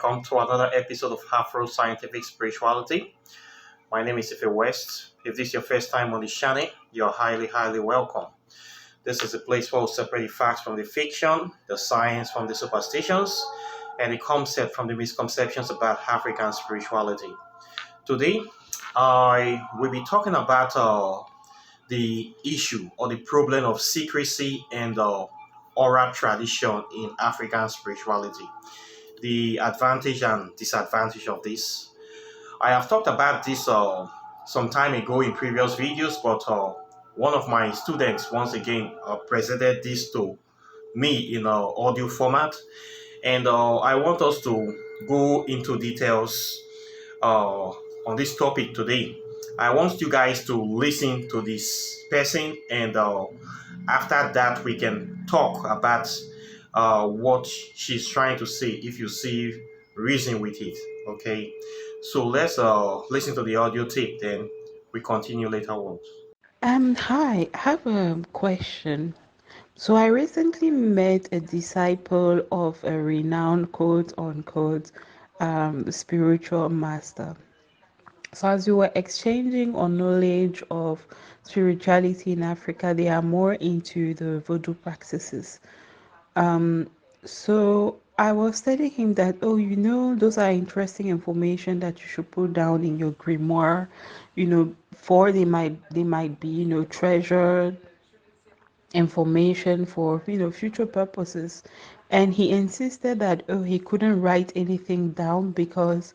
welcome to another episode of Afro Scientific Spirituality. My name is Ife West. If this is your first time on the channel, you're highly welcome. This is a place where we separate the facts from the fiction, the science from the superstitions, and the concept from the misconceptions about African spirituality. Today, I will be talking about the issue or the problem of secrecy and oral tradition in African spirituality, the advantage and disadvantage of this. I have talked about this some time ago in previous videos, but one of my students once again presented this to me in audio format, and I want us to go into details on this topic today. I want you guys to listen to this person, and after that, we can talk about what she's trying to say if you see reason with it. Okay, so let's listen to the audio tape, then we continue later on. Hi, I have a question. So I recently met a disciple of a renowned quote unquote spiritual master. So as we were exchanging our knowledge of spirituality in Africa, they are more into the voodoo practices. Um, so I was telling him that, oh, those are interesting information that you should put down in your grimoire, for they might be, treasured information for, future purposes. And he insisted that, oh, he couldn't write anything down because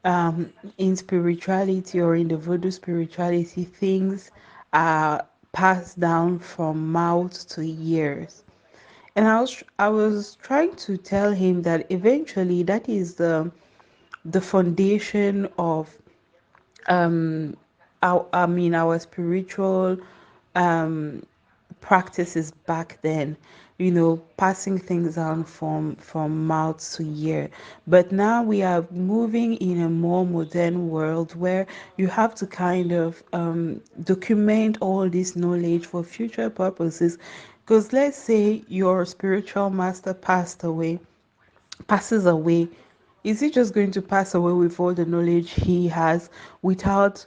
in spirituality or in the voodoo spirituality, things are passed down from mouth to ears. And I was trying to tell him that eventually that is the foundation of um our spiritual um practices back then, passing things down from mouth to ear. But now we are moving in a more modern world where you have to kind of document all this knowledge for future purposes. Because let's say your spiritual master passes away, is he just going to pass away with all the knowledge he has without,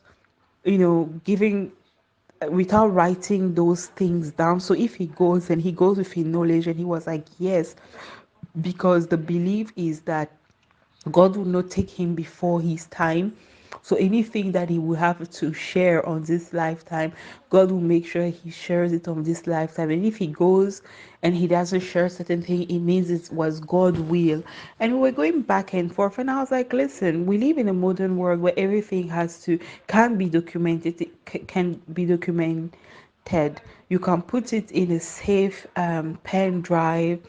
giving, without writing those things down? So if he goes and he goes with his knowledge and he was like, yes, because the belief is that God will not take him before his time. So anything that he will have to share on this lifetime, God will make sure he shares it on this lifetime. And if he goes and he doesn't share certain thing, it means it was God will. And we were going back and forth. And I was like, listen, we live in a modern world where everything can be documented, can be documented. You can put it in a safe pen drive,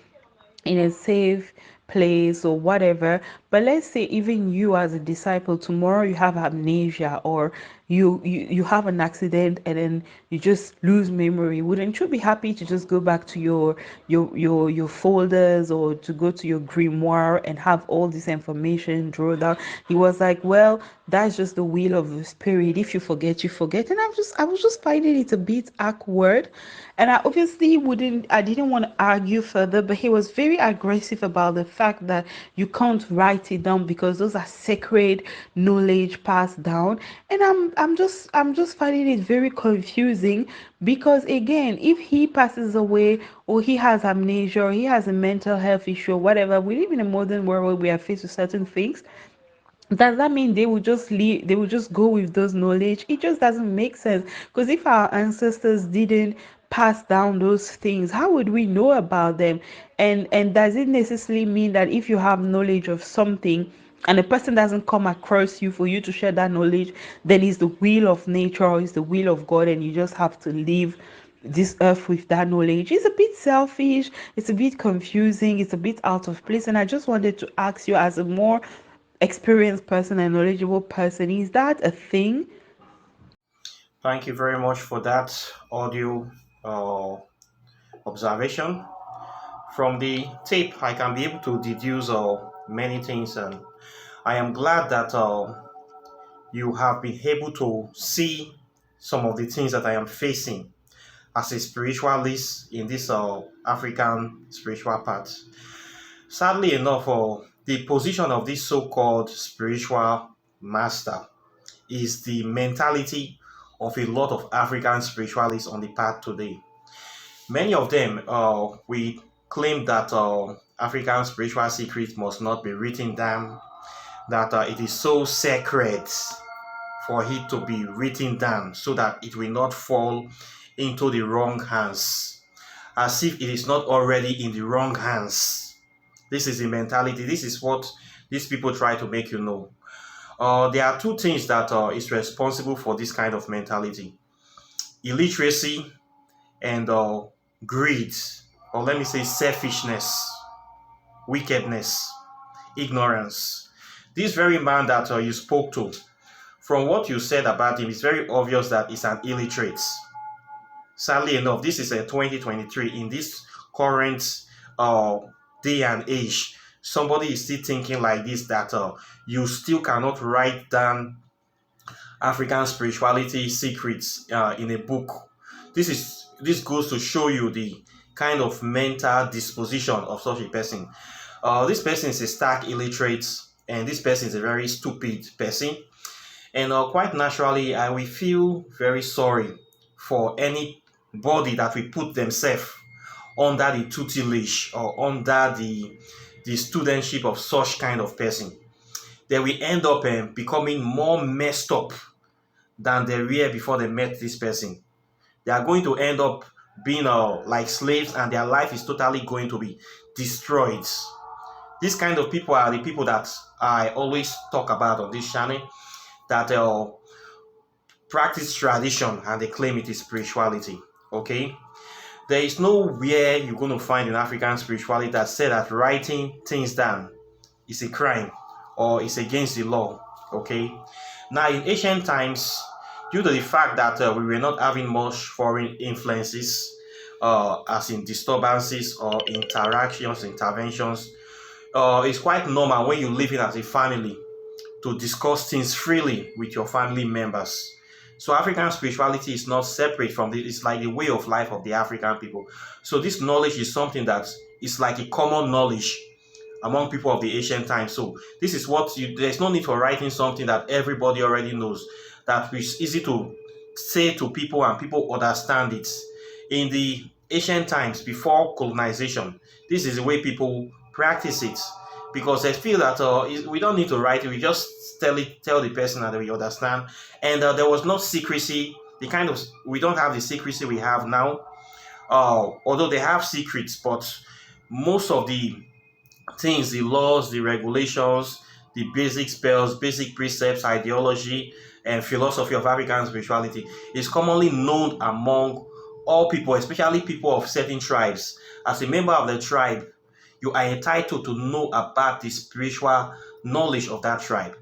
in a safe place or whatever. But let's say even you as a disciple, tomorrow you have amnesia, or you have an accident and then you just lose memory. Wouldn't you be happy to just go back to your folders, or to go to your grimoire and have all this information drawn down? He was like, well, that's just the will of the spirit. If you forget, you forget. And I was just finding it a bit awkward. And I didn't want to argue further, but he was very aggressive about the fact that you can't write it down because those are sacred knowledge passed down. And I'm just finding it very confusing, because again, if he passes away, or he has amnesia, or he has a mental health issue or whatever, we live in a modern world where we are faced with certain things. Does that mean they will just leave, they will just go with those knowledge? It just doesn't make sense, because if our ancestors didn't pass down those things, how would we know about them? And does it necessarily mean that if you have knowledge of something and a person doesn't come across you for you to share that knowledge, then it's the will of nature or it's the will of God, and you just have to leave this earth with that knowledge? It's a bit selfish, it's a bit confusing, it's a bit out of place. And I just wanted to ask you, as a more experienced person and knowledgeable person, is that a thing? Thank you very much for that audio uh, observation. From the tape, I can be able to deduce many things, and I am glad that you have been able to see some of the things that I am facing as a spiritualist in this African spiritual path. Sadly enough, the position of this so-called spiritual master is the mentality of a lot of African spiritualists on the path today. Many of them we claim that African spiritual secrets must not be written down, that it is so sacred for it to be written down so that it will not fall into the wrong hands, as if it is not already in the wrong hands. This is the mentality. This is what these people try to make you know. There are two things that is responsible for this kind of mentality: illiteracy and greed, or let me say selfishness, wickedness, ignorance. This very man that you spoke to, from what you said about him, it's very obvious that he's an illiterate. Sadly enough, this is a 2023. In this current uh, day and age, somebody is still thinking like this, that you still cannot write down African spirituality secrets in a book. This goes to show you the kind of mental disposition of such a person. This person is a stark illiterate, and this person is a very stupid person. And quite naturally, I will feel very sorry for anybody that will put themselves under the tutelage or under the studentship of such kind of person. They will end up becoming more messed up than they were before they met this person. They are going to end up being like slaves, and their life is totally going to be destroyed. These kind of people are the people that I always talk about on this channel, that practice tradition and they claim it is spirituality. Okay, there is nowhere you're going to find in African spirituality that said that writing things down is a crime or is against the law. Okay, now in ancient times, due to the fact that we were not having much foreign influences, as in disturbances or interventions, it's quite normal when you live in as a family to discuss things freely with your family members. So African spirituality is not separate from this. It's like the way of life of the African people. So this knowledge is something that is like a common knowledge among people of the ancient times. So this is there's no need for writing something that everybody already knows, that is easy to say to people and people understand it. In the ancient times, before colonization, this is the way people practice it, because they feel that we don't need to write it, we just tell the person that we understand. And there was no secrecy, we don't have the secrecy we have now, although they have secrets, but most of the things, the laws, the regulations, the basic spells, basic precepts, ideology, and philosophy of African spirituality is commonly known among all people, especially people of certain tribes. As a member of the tribe, you are entitled to know about the spiritual knowledge of that tribe.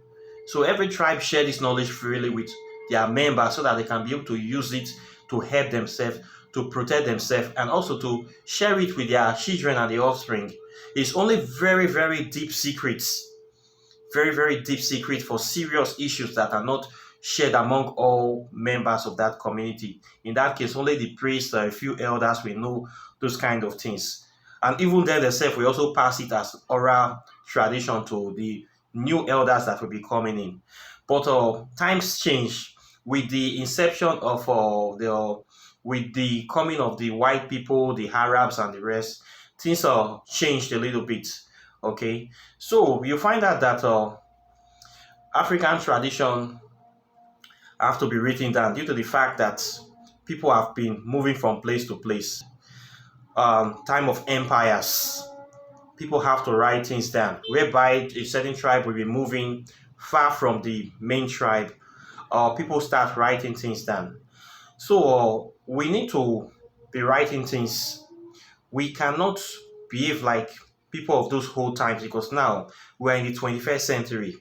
So every tribe shares this knowledge freely with their members so that they can be able to use it to help themselves, to protect themselves, and also to share it with their children and their offspring. It's only very, very deep secrets, very, very deep secrets for serious issues that are not shared among all members of that community. In that case, only the priests, a few elders will know those kind of things. And even then themselves, we also pass it as oral tradition to the new elders that will be coming in. But times change with the inception of with the coming of the white people, the Arabs and the rest. Things are changed a little bit. Okay, so you find out that African tradition have to be written down due to the fact that people have been moving from place to place. Time of empires, people have to write things down, whereby a certain tribe will be moving far from the main tribe. People start writing things down. So we need to be writing things. We cannot behave like people of those old times, because now we're in the 21st century.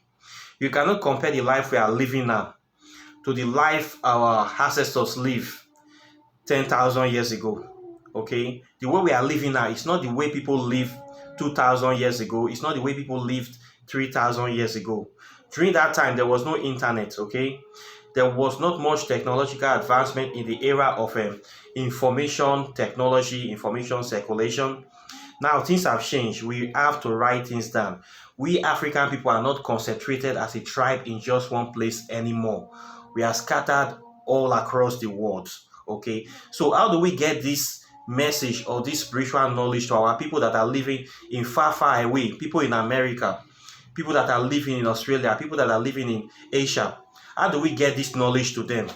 You cannot compare the life we are living now to the life our ancestors lived 10,000 years ago. Okay, the way we are living now is not the way people lived 2,000 years ago. It's not the way people lived 3,000 years ago. During that time, there was no internet. Okay, there was not much technological advancement in the era of information technology, information circulation. Now things have changed. We have to write things down. We African people are not concentrated as a tribe in just one place anymore. We are scattered all across the world. Okay, so how do we get this message or this spiritual knowledge to our people that are living in far, far away, people in America, people that are living in Australia, people that are living in Asia? How do we get this knowledge to them?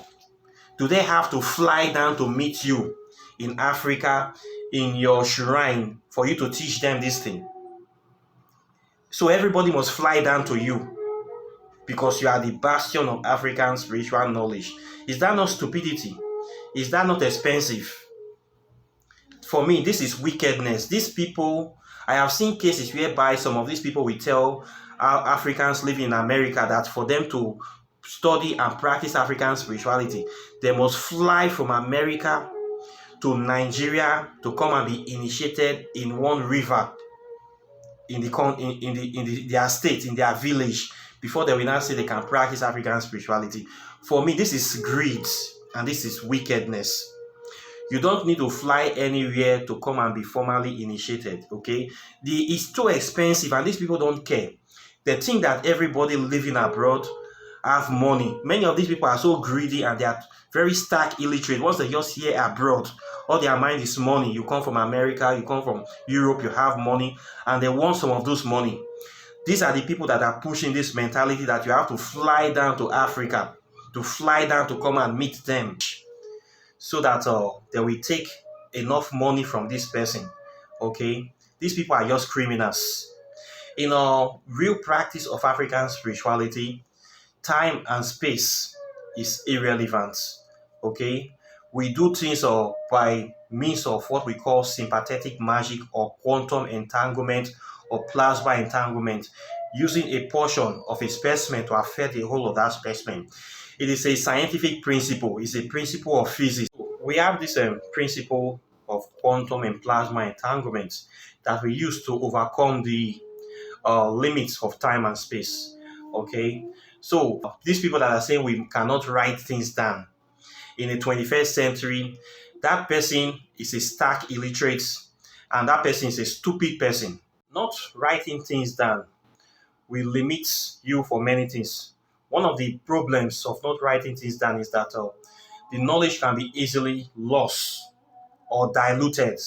Do they have to fly down to meet you in Africa, in your shrine, for you to teach them this thing? So everybody must fly down to you because you are the bastion of African spiritual knowledge. Is that not stupidity? Is that not expensive? For me, this is wickedness. These people, I have seen cases whereby some of these people will tell Africans living in America that for them to study and practice African spirituality, they must fly from America to Nigeria to come and be initiated in one river in their state, in their village, before they will now say they can practice African spirituality. For me, this is greed and this is wickedness. You don't need to fly anywhere to come and be formally initiated, okay? It's too expensive and these people don't care. They think that everybody living abroad have money. Many of these people are so greedy and they are very stark illiterate. Once they just hear abroad, all their mind is money. You come from America, you come from Europe, you have money, and they want some of those money. These are the people that are pushing this mentality that you have to fly down to Africa, to fly down to come and meet them, so that they will take enough money from this person. Okay, these people are just criminals. In a real practice of African spirituality, time and space is irrelevant. Okay, we do things by means of what we call sympathetic magic or quantum entanglement or plasma entanglement, using a portion of a specimen to affect the whole of that specimen. It is a scientific principle. It's a principle of physics. We have this principle of quantum and plasma entanglement that we use to overcome the limits of time and space. Okay, so these people that are saying we cannot write things down in the 21st century, that person is a stark illiterate and that person is a stupid person. Not writing things down will limit you for many things. One of the problems of not writing things down is that the knowledge can be easily lost or diluted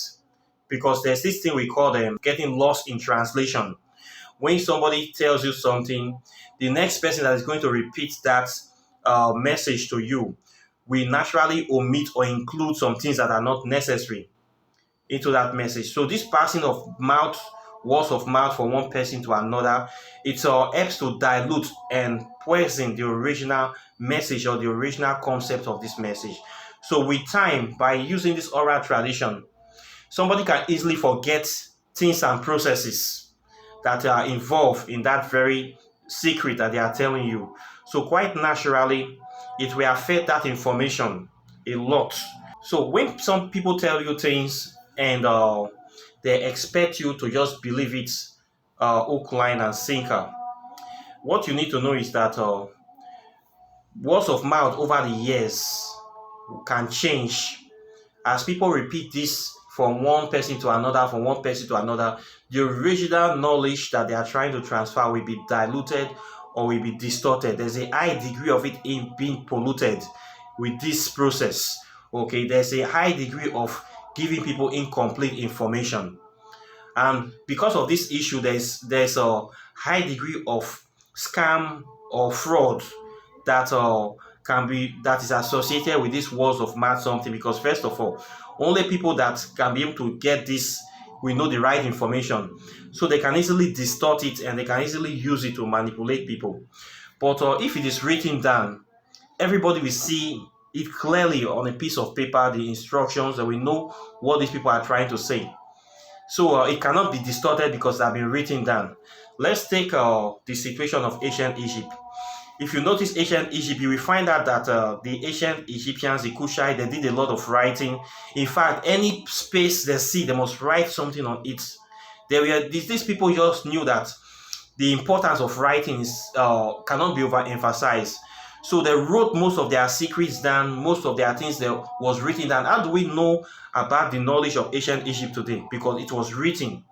because there's this thing we call them getting lost in translation. When somebody tells you something, the next person that is going to repeat that message to you will naturally omit or include some things that are not necessary into that message. So this passing of mouth, words of mouth from one person to another, it helps to dilute and poison the original message or the original concept of this message. So with time, by using this oral tradition, somebody can easily forget things and processes that are involved in that very secret that they are telling you. So quite naturally, it will affect that information a lot. So when some people tell you things and they expect you to just believe it hook, line, and sinker, what you need to know is that words of mouth over the years can change. As people repeat this from one person to another, from one person to another, the original knowledge that they are trying to transfer will be diluted or will be distorted. There's a high degree of it in being polluted with this process. Okay, there's a high degree of giving people incomplete information. And because of this issue, there's a high degree of scam or fraud that that is associated with these words of mouth something. Because first of all, only people that can be able to get this will know the right information, so they can easily distort it and they can easily use it to manipulate people. But if it is written down, everybody will see it clearly on a piece of paper, the instructions, and we know what these people are trying to say. So it cannot be distorted because they have been written down. Let's take the situation of ancient Egypt. If you notice ancient Egypt, you will find out that the ancient Egyptians, the Kushite, they did a lot of writing. In fact, any space they see, they must write something on it. These people just knew that the importance of writing cannot be overemphasized. So they wrote most of their secrets down, most of their things that was written down. How do we know about the knowledge of ancient Egypt today? Because it was written.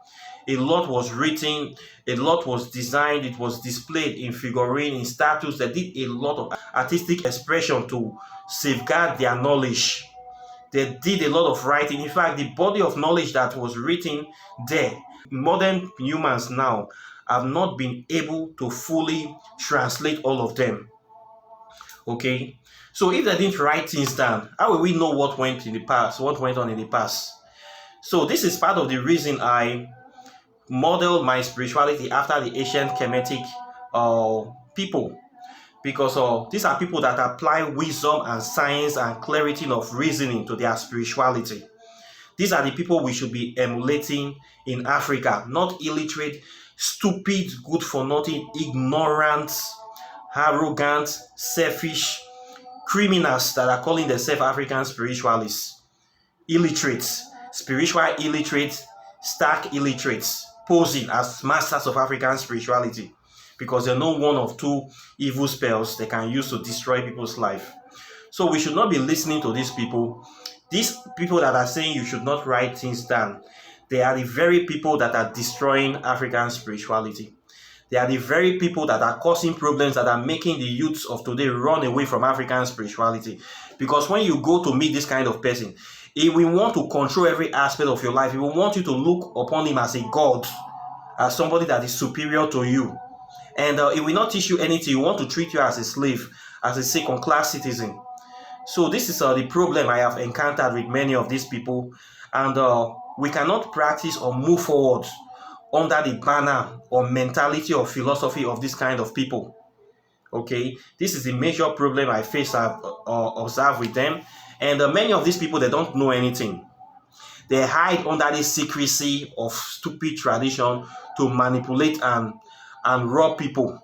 A lot was written, a lot was designed, it was displayed in figurine, in statues. They did a lot of artistic expression to safeguard their knowledge. They did a lot of writing. In fact, the body of knowledge that was written there, modern humans now have not been able to fully translate all of them. Okay, so if they didn't write things down, how will we know what went in the past, what went on in the past? So this is part of the reason I modeled my spirituality after the ancient Kemetic people, because these are people that apply wisdom and science and clarity of reasoning to their spirituality. These are the people we should be emulating in Africa, not illiterate, stupid, good for nothing, ignorant, arrogant, selfish criminals that are calling themselves African spiritualists. Illiterates, spiritual illiterates, stark illiterates, posing as masters of African spirituality because they know one of two evil spells they can use to destroy people's life. So we should not be listening to these people. These people that are saying you should not write things down, they are the very people that are destroying African spirituality. They are the very people that are causing problems, that are making the youths of today run away from African spirituality. Because when you go to meet this kind of person, he will want to control every aspect of your life. He will want you to look upon him as a god, as somebody that is superior to you. And he will not teach you anything. He will want to treat you as a slave, as a second-class citizen. So this is the problem I have encountered with many of these people. And we cannot practice or move forward under the banner or mentality or philosophy of this kind of people. Okay, this is the major problem I face, I've observed with them. And many of these people, they don't know anything. They hide under this secrecy of stupid tradition to manipulate and rob people.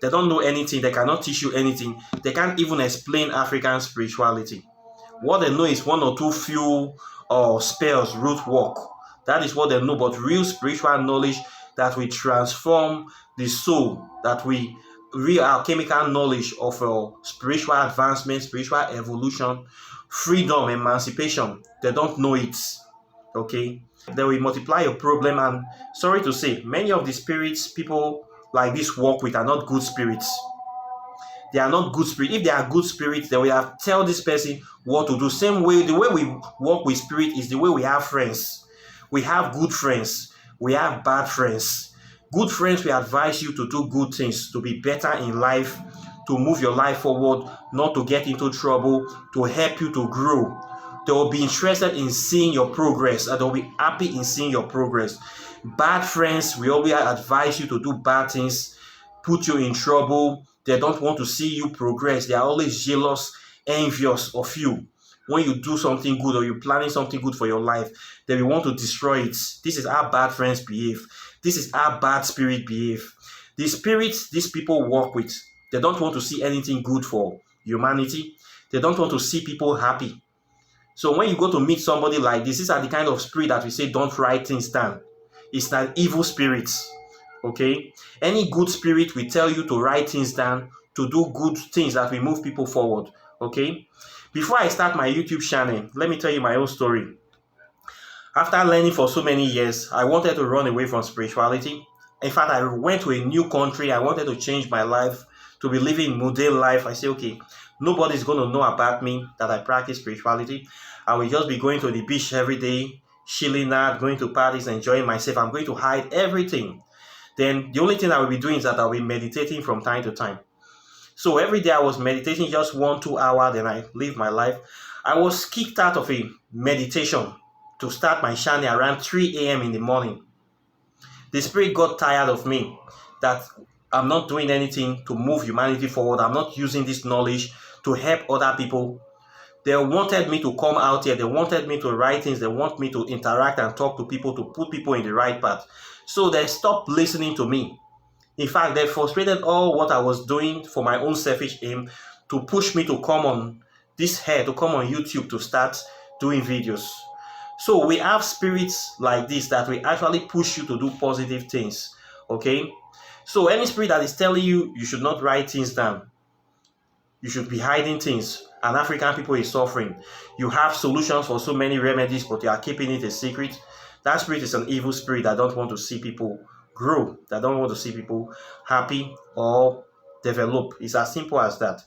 They don't know anything. They cannot teach you anything. They can't even explain African spirituality. What they know is one or two few spells, root work. That is what they know. But real spiritual knowledge that will transform the soul, that we real alchemical knowledge of spiritual advancement, spiritual evolution, freedom, emancipation, they don't know it. Okay, they will multiply your problem. And sorry to say, many of the spirits people like this work with are not good spirits. They are not good spirits. If they are good spirits, they will have tell this person what to do. Same way, the way we work with spirit is the way we have friends. We have good friends. We have bad friends. Good friends will advise you to do good things, to be better in life, to move your life forward, not to get into trouble, to help you to grow. They will be interested in seeing your progress, and they will be happy in seeing your progress. Bad friends will always advise you to do bad things, put you in trouble. They don't want to see you progress. They are always jealous, envious of you. When you do something good or you're planning something good for your life, they will want to destroy it. This is how bad friends behave. This is how bad spirit behave. The spirits these people work with, they don't want to see anything good for humanity. They don't want to see people happy. So when you go to meet somebody like this, these are the kind of spirit that we say don't write things down. It's not evil spirits. Okay? Any good spirit will tell you to write things down, to do good things that will move people forward. Okay? Before I start my YouTube channel, let me tell you my own story. After learning for so many years, I wanted to run away from spirituality. In fact, I went to a new country. I wanted to change my life, to be living mundane life. I said, okay, nobody's going to know about me that I practice spirituality. I will just be going to the beach every day, chilling out, going to parties, enjoying myself. I'm going to hide everything. Then the only thing I will be doing is that I'll be meditating from time to time. So every day I was meditating just 1-2 hours, then I live my life. I was kicked out of a meditation to start my channel around 3 a.m. in the morning. The spirit got tired of me, that I'm not doing anything to move humanity forward. I'm not using this knowledge to help other people. They wanted me to come out here. They wanted me to write things. They want me to interact and talk to people, to put people in the right path. So they stopped listening to me. In fact, they frustrated all what I was doing for my own selfish aim to push me to come on this head, to come on YouTube to start doing videos. So we have spirits like this that will actually push you to do positive things. Okay? So any spirit that is telling you you should not write things down, you should be hiding things, and African people is suffering. You have solutions for so many remedies, but you are keeping it a secret. That spirit is an evil spirit that don't want to see people grow, that don't want to see people happy or develop. It's as simple as that.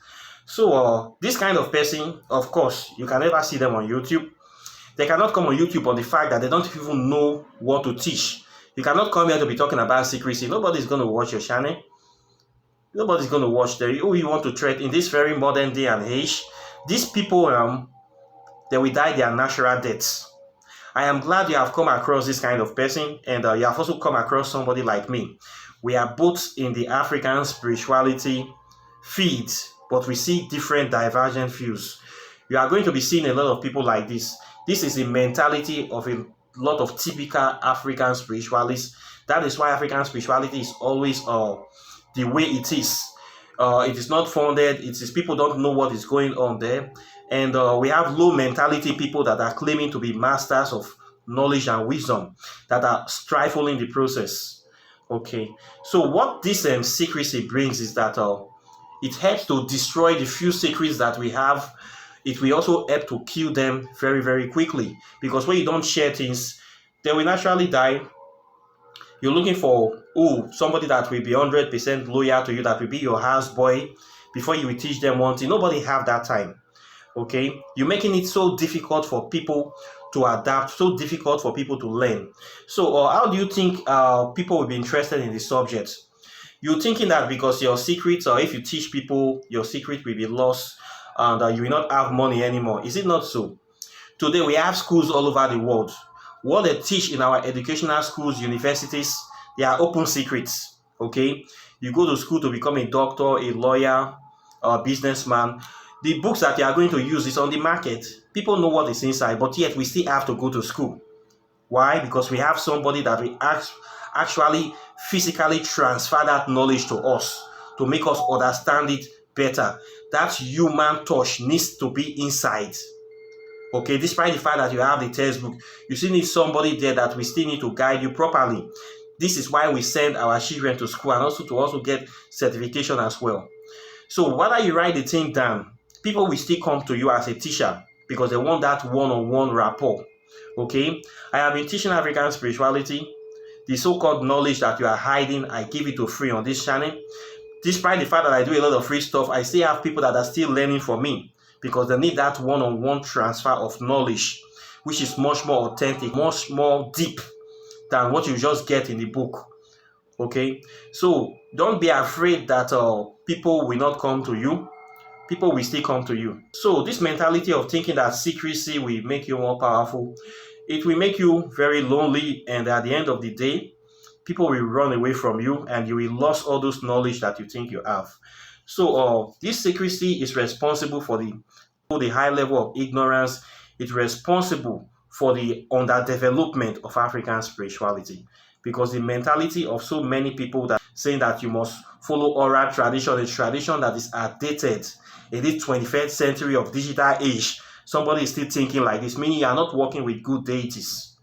So this kind of person, of course, you can never see them on YouTube. They cannot come on YouTube on the fact that they don't even know what to teach. You cannot come here to be talking about secrecy. Nobody's going to watch your channel. Nobody's going to watch who you want to treat in this very modern day and age. These people, they will die their natural deaths. I am glad you have come across this kind of person, and you have also come across somebody like me. We are both in the African spirituality feed, but we see different divergent views. You are going to be seeing a lot of people like this. This is the mentality of a lot of typical African spiritualists. That is why African spirituality is always the way it is. It is not founded. It is people don't know what is going on there. And we have low mentality people that are claiming to be masters of knowledge and wisdom that are stifling the process. Okay, so what this secrecy brings is that it helps to destroy the few secrets that we have. It will also help to kill them very, very quickly, because when you don't share things, they will naturally die. You're looking for somebody that will be 100% loyal to you, that will be your houseboy before you will teach them one thing. Nobody have that time. Okay, you're making it so difficult for people to adapt, so difficult for people to learn. So how do you think people will be interested in the subject? You're thinking that because your secrets, or if you teach people, your secret will be lost and you will not have money anymore. Is it not so? Today we have schools all over the world. What they teach in our educational schools, universities, they are open secrets. Okay, you go to school to become a doctor, a lawyer, a businessman. The books that you are going to use is on the market. People know what is inside, but yet we still have to go to school. Why? Because we have somebody that will actually physically transfer that knowledge to us to make us understand it better. That human touch needs to be inside. Okay, despite the fact that you have the textbook, you still need somebody there that we still need to guide you properly. This is why we send our children to school, and also to get certification as well. So whether you write the thing down, people will still come to you as a teacher because they want that one-on-one rapport. Okay, I have been teaching African spirituality. The so-called knowledge that you are hiding, I give it to free on this channel. Despite the fact that I do a lot of free stuff, I still have people that are still learning from me because they need that one-on-one transfer of knowledge, which is much more authentic, much more deep than what you just get in the book. Okay, so don't be afraid that people will not come to you. People will still come to you. So this mentality of thinking that secrecy will make you more powerful, it will make you very lonely, and at the end of the day, people will run away from you and you will lose all those knowledge that you think you have. So this secrecy is responsible for the high level of ignorance. It's responsible for the underdevelopment of African spirituality, because the mentality of so many people that saying that you must follow oral tradition, a tradition that is outdated in this 21st century of digital age. Somebody is still thinking like this, meaning you are not working with good deities.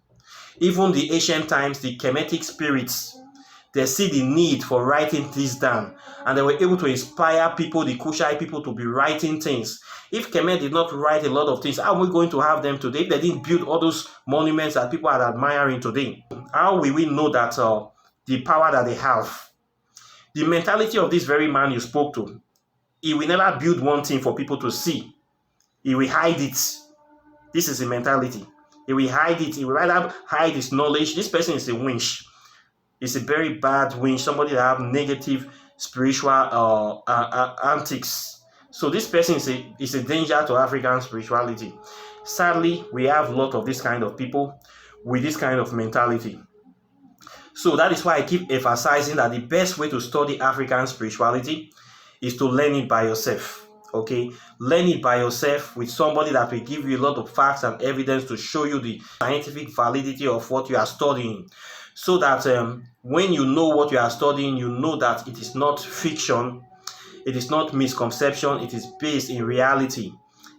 Even the ancient times, the Kemetic spirits, they see the need for writing this down, and they were able to inspire people, the Kushite people, to be writing things. If Kemet did not write a lot of things, how are we going to have them today? If they didn't build all those monuments that people are admiring today, how will we know that the power that they have? The mentality of this very man you spoke to, he will never build one thing for people to see. He will hide it. This is the mentality. He will hide it. He will rather hide his knowledge. This person is a winch. It's a very bad winch, somebody that have negative spiritual antics. So this person is a danger to African spirituality. Sadly, we have a lot of this kind of people with this kind of mentality. So that is why I keep emphasizing that the best way to study African spirituality is to learn it by yourself. Okay, learn it by yourself with somebody that will give you a lot of facts and evidence to show you the scientific validity of what you are studying, so that when you know what you are studying, you know that it is not fiction, it is not misconception, it is based in reality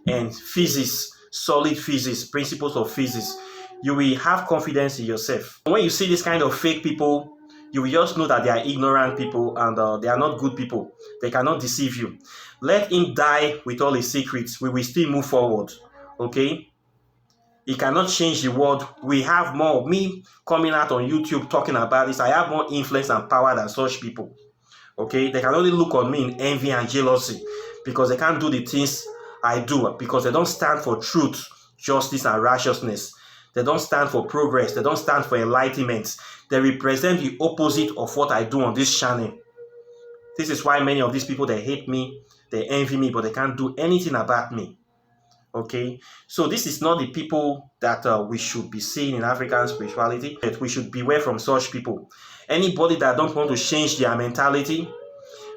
and physics, solid physics, principles of physics. You will have confidence in yourself. When you see this kind of fake people, you will just know that they are ignorant people and they are not good people. They cannot deceive you. Let him die with all his secrets. We will still move forward. Okay? It cannot change the world. We have more. Me coming out on YouTube talking about this, I have more influence and power than such people. Okay, they can only look on me in envy and jealousy because they can't do the things I do, because they don't stand for truth, justice, and righteousness. They don't stand for progress. They don't stand for enlightenment. They represent the opposite of what I do on this channel. This is why many of these people, they hate me, they envy me, but they can't do anything about me. Okay, so this is not the people that we should be seeing in African spirituality. That we should beware from such people. Anybody that don't want to change their mentality,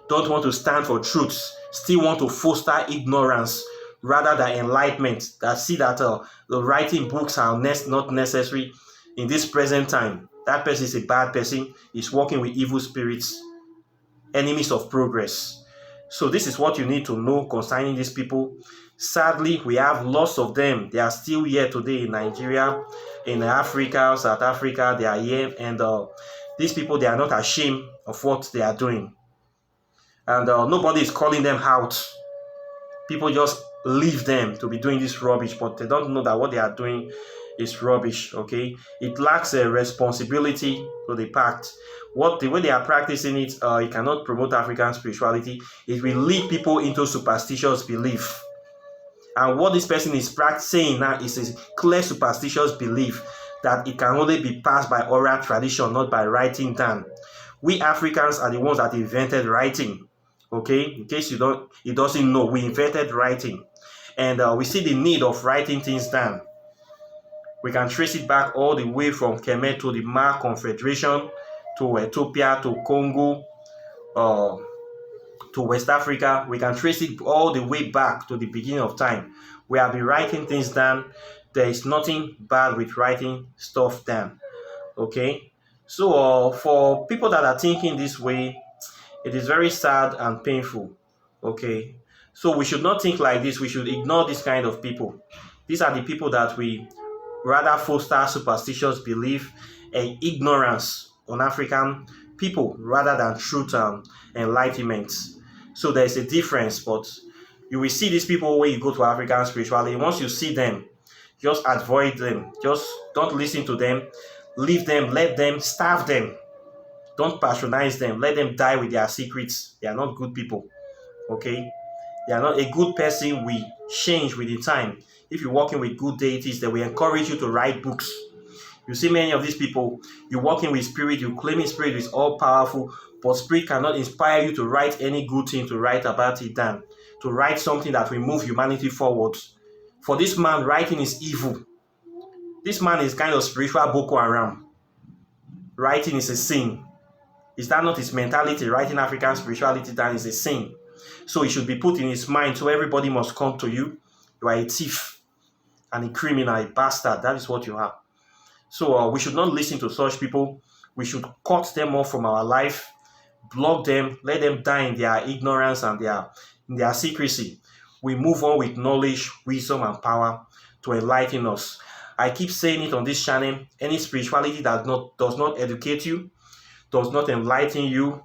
don't want to stand for truth, still want to foster ignorance rather than enlightenment, that see that the writing books are not necessary in this present time, that person is a bad person, is working with evil spirits, enemies of progress. So this is what you need to know concerning these people. Sadly, we have lots of them. They are still here today in Nigeria, in Africa, South Africa. They are here, and these people, they are not ashamed of what they are doing. And nobody is calling them out. People just leave them to be doing this rubbish, but they don't know that what they are doing is rubbish. Okay, it lacks a responsibility to the pact. The way they are practicing it, it cannot promote African spirituality. It will lead people into superstitious belief. And what this person is practicing now is a clear superstitious belief that it can only be passed by oral tradition, not by writing down. We Africans are the ones that invented writing. Okay, in case you doesn't know, we invented writing, and we see the need of writing things down. We can trace it back all the way from Kemet to the Ma Confederation, to Ethiopia, to Congo, to West Africa. We can trace it all the way back to the beginning of time. We have been writing things down. There is nothing bad with writing stuff down. Okay, so for people that are thinking this way, it is very sad and painful. Okay, so we should not think like this. We should ignore this kind of people. These are the people that we rather foster superstitious belief and ignorance on African people rather than truth and enlightenment. So there's a difference, but you will see these people when you go to African spirituality. Once you see them, just avoid them. Just don't listen to them. Leave them, let them, starve them. Don't patronize them. Let them die with their secrets. They are not good people. Okay? They are not a good person. We change with the time. If you're working with good deities, they will encourage you to write books. You see many of these people, you're working with spirit, you're claiming spirit is all powerful, but spirit cannot inspire you to write any good thing to write about it down, to write something that will move humanity forward. For this man, writing is evil. This man is kind of spiritual Boko Haram. Writing is a sin. Is that not his mentality? Writing African spirituality down is a sin. So it should be put in his mind, so everybody must come to you. You are a thief and a criminal, a bastard. That is what you are. So we should not listen to such people. We should cut them off from our life, block them, let them die in their ignorance and in their secrecy. We move on with knowledge, wisdom, and power to enlighten us. I keep saying it on this channel. Any spirituality that does not educate you, does not enlighten you,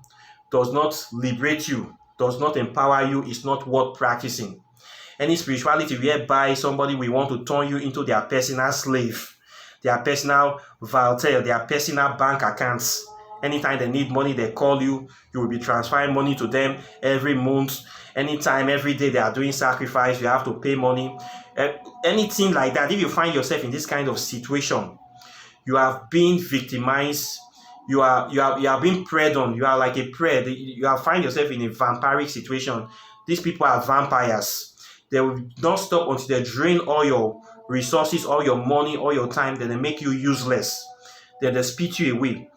does not liberate you, does not empower you, is not worth practicing. Any spirituality whereby somebody will want to turn you into their personal slave, their personal vaulter, their personal bank accounts. Anytime they need money, they call you. You will be transferring money to them every month. Anytime, every day they are doing sacrifice, you have to pay money. Anything like that. If you find yourself in this kind of situation, you have been victimized. You are being preyed on. You are like a prey. You have find yourself in a vampiric situation. These people are vampires. They will not stop until they drain all your resources, all your money, all your time. Then they make you useless. Then they spit you away.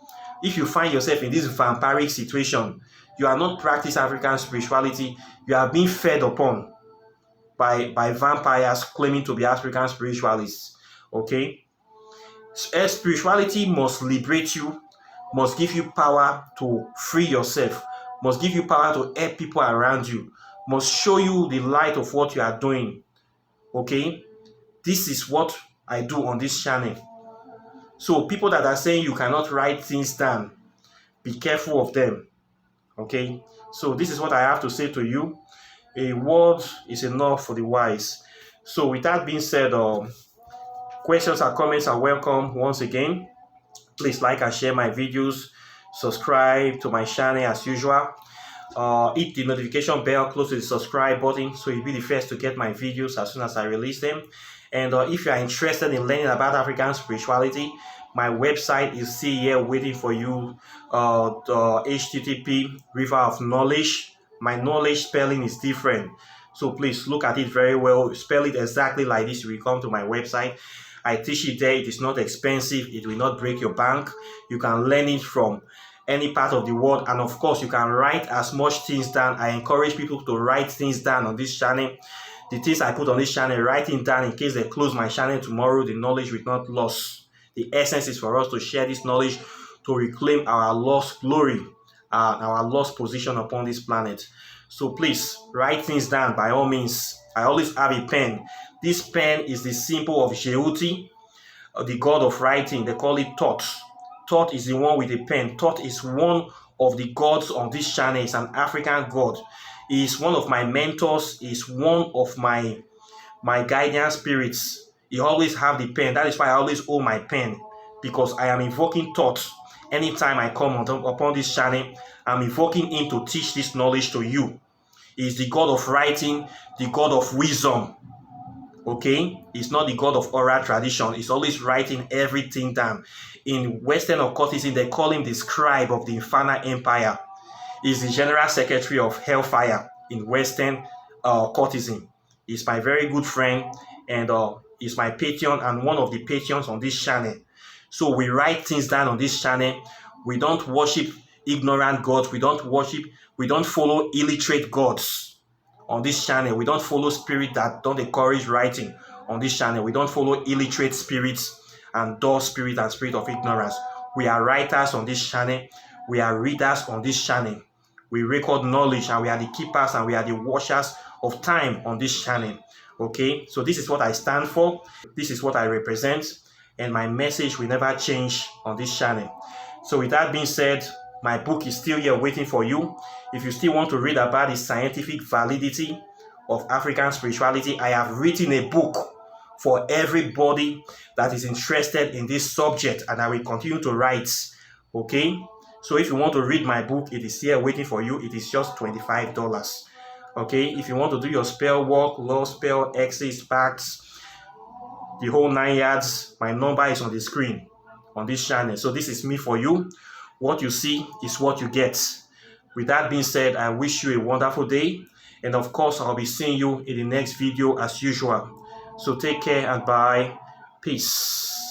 If you find yourself in this vampiric situation, you are not practicing African spirituality. You are being fed upon by vampires claiming to be African spiritualists. Okay? Spirituality must liberate you, must give you power to free yourself, must give you power to help people around you, must show you the light of what you are doing. Okay? This is what I do on this channel. So people that are saying you cannot write things down, be careful of them. Okay? So this is what I have to say to you. A word is enough for the wise. So with that being said, Questions and comments are welcome once again. Please like and share my videos. Subscribe to my channel as usual. Hit the notification bell close to the subscribe button so you'll be the first to get my videos as soon as I release them. And if you are interested in learning about African spirituality, my website is still here waiting for you. The HTTP River of Knowledge. My knowledge spelling is different, so please look at it very well. Spell it exactly like this. You will come to my website. I teach it there. It is not expensive. It will not break your bank. You can learn it from any part of the world, and of course you can write as much things down. I encourage people to write things down on this channel. The things I put on this channel, writing down in case they close my channel tomorrow, the knowledge will not lose. The essence is for us to share this knowledge to reclaim our lost glory, our lost position upon this planet. So please write things down by all means. I always have a pen. This pen is the symbol of Jeuti, the god of writing. They call it Thoth. Thoth is the one with the pen. Thoth is one of the gods on this channel. He's an African god. He is one of my mentors. He is one of my guardian spirits. He always have the pen. That is why I always hold my pen, because I am invoking Thoth. Anytime I come upon this channel, I'm invoking him to teach this knowledge to you. He is the god of writing, the god of wisdom. Okay, he's not the god of oral tradition. He's always writing everything down. In Western occultism, they call him the scribe of the infernal empire. He's the general secretary of hellfire in Western occultism. He's my very good friend, and he's my patron and one of the patrons on this channel. So we write things down on this channel. We don't worship ignorant gods. We don't follow illiterate gods on this channel. We don't follow spirits that don't encourage writing on this channel. We don't follow illiterate spirits and dull spirit and spirit of ignorance. We are writers on this channel. We are readers on this channel. We record knowledge, and we are the keepers and we are the watchers of time on this channel. Okay, so this is what I stand for. This is what I represent, and my message will never change on this channel. So with that being said, my book is still here waiting for you. If you still want to read about the scientific validity of African spirituality, I have written a book for everybody that is interested in this subject, and I will continue to write. Okay, so if you want to read my book, it is here waiting for you. It is just $25. Okay, if you want to do your spell work, law spell, X's, pacts, the whole 9 yards, my number is on the screen on this channel. So this is me for you. What you see is what you get. With that being said, I wish you a wonderful day, and of course I'll be seeing you in the next video as usual. So take care and bye. Peace.